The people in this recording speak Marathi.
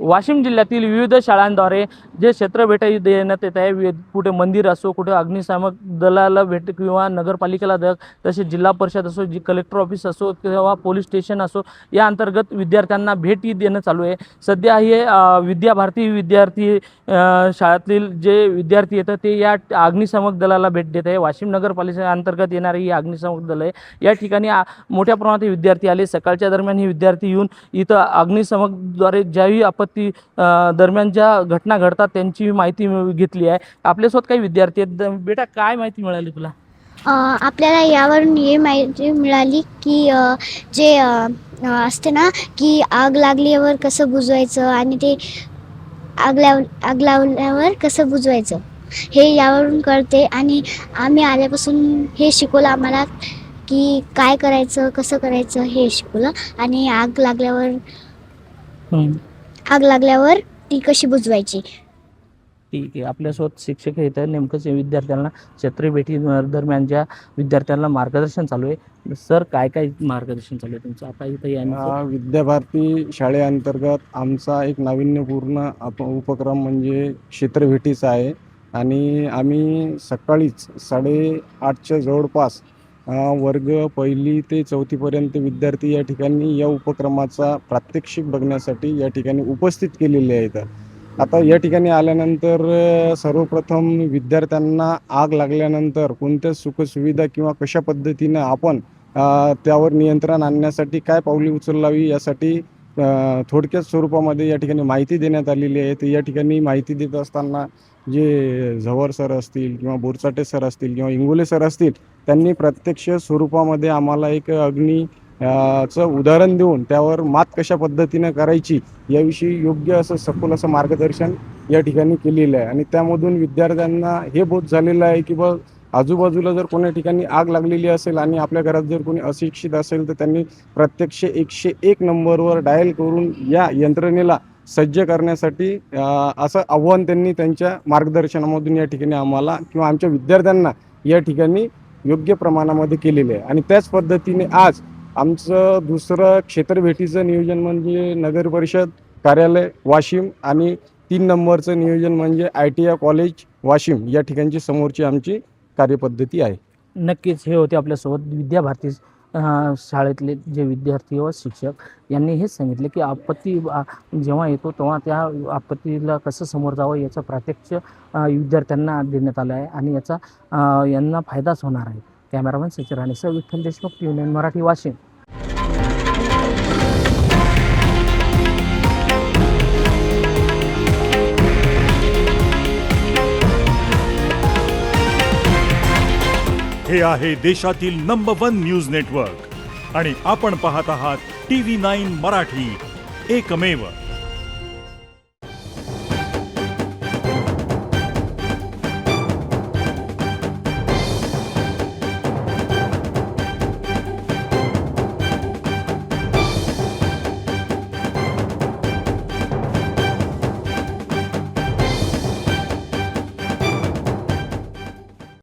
वाशिम जिल्ह्यातील विविध शाळांद्वारे जे क्षेत्र भेटी देण्यात येत आहे, कुठे मंदिर असो, कुठे अग्निशामक दलाला भेट किंवा नगरपालिकेला तसेच जिल्हा परिषद असो, जी कलेक्टर ऑफिस असो किंवा पोलीस स्टेशन असो, या अंतर्गत विद्यार्थ्यांना भेटी देणं चालू आहे। सध्या हे विद्याभारती विद्यार्थी शाळेतील जे विद्यार्थी येतात ते या अग्निशामक दलाला भेट देत आहे। वाशिम नगरपालिका अंतर्गत येणारी ही अग्निशामक दल आहे। या ठिकाणी मोठ्या प्रमाणात विद्यार्थी आले। सकाळच्या दरम्यान हे विद्यार्थी येऊन इथं अग्निशामकद्वारे ज्याही आपत्ती दरम्यानच्या घटना घडतात त्यांची माहिती घेतली आहे। आपल्यासोबत काही विद्यार्थी आहेत। बेटा, काय माहिती मिळाली तुला? आपल्याला यावरून हे माहिती मिळाली की जे असते ना की आग लागल्यावर कसं बुजवायचं आणि ते आग लावल्यावर कसं बुजवायचं हे यावरून कळते। आणि आम्ही आल्यापासून हे शिकवलं आम्हाला की काय करायचं, कसं करायचं हे शिकवलं। आणि आग लागल्यावर ती कशी बुजवायची। ठीक आहे। आपल्यासोबत शिक्षक आहेत, नेमकंच विद्यार्थ्यांना क्षेत्रीय भेटी दरम्यानच्या विद्यार्थ्यांना मार्गदर्शन चालू आहे। सर, काय काय मार्गदर्शन चालू आहे तुमचं आता इथं? विद्याभारती शाळेअंतर्गत आमचा एक नाविन्यपूर्ण उपक्रम म्हणजे क्षेत्रभेटीचा आहे। आणि आम्ही सकाळीच 8:30च्या जवळपास वर्ग 1ली ते 4थीपर्यंत विद्यार्थी या ठिकाणी या उपक्रमाचा प्रात्यक्षिक बघण्यासाठी या ठिकाणी उपस्थित केलेले आहेत। आता या ठिकाणी आल्यानंतर सर्वप्रथम विद्यार्थ्यांना आग लागल्यानंतर कोणत्या सुखसुविधा किंवा कशा पद्धतीनं आपण त्यावर नियंत्रण आणण्यासाठी काय पावले उचलावी यासाठी थोडक्यात स्वरूपामध्ये या ठिकाणी माहिती देण्यात आलेली आहे। तर या ठिकाणी माहिती देत असताना जे झवर सर असतील किंवा बोरचाटे सर असतील किंवा इंगोले सर असतील, त्यांनी प्रत्यक्ष स्वरूपामध्ये आम्हाला एक चं उदाहरण देऊन त्यावर मात कशा पद्धतीनं करायची याविषयी योग्य असं सखोल असं मार्गदर्शन या ठिकाणी केलेलं आहे। आणि त्यामधून विद्यार्थ्यांना हे बोध झालेलं आहे की आजूबाजूला जर कोण्या ठिकाणी आग लागलेली असेल आणि आपल्या घरात जर कोणी अशिक्षित असेल तर त्यांनी प्रत्यक्ष 101 नंबरवर डायल करून या यंत्रणेला सज्ज करण्यासाठी असं आव्हान त्यांनी त्यांच्या मार्गदर्शनामधून या ठिकाणी आम्हाला किंवा आमच्या विद्यार्थ्यांना या ठिकाणी योग्य प्रमाणामध्ये केलेले आहे। आणि त्याच पद्धतीने आज आमचं दुसरं क्षेत्रभेटीचं नियोजन म्हणजे नगर परिषद कार्यालय वाशिम आणि 3 नंबरचं नियोजन म्हणजे ITI कॉलेज वाशिम या ठिकाणची समोरची आमची कार्यपद्धती आहे। नक्कीच हे होते आपल्यासोबत विद्याभारती शाळेतले जे विद्यार्थी व शिक्षक यांनी हेच सांगितले की आपत्ती जेव्हा येतो तेव्हा त्या आपत्तीला कसं समोर जावं याचा प्रात्यक्ष विद्यार्थ्यांना देण्यात आलं आहे आणि याचा यांना फायदाच होणार आहे। कॅमेरामॅन सचिन राणेसह विठ्ठल देशमुख, TV9 मराठी, वाशिम। हे आहे देशातील नंबर 1 न्यूज नेटवर्क आणि आपण पाहत आहात TV9 मराठी, एकमेव।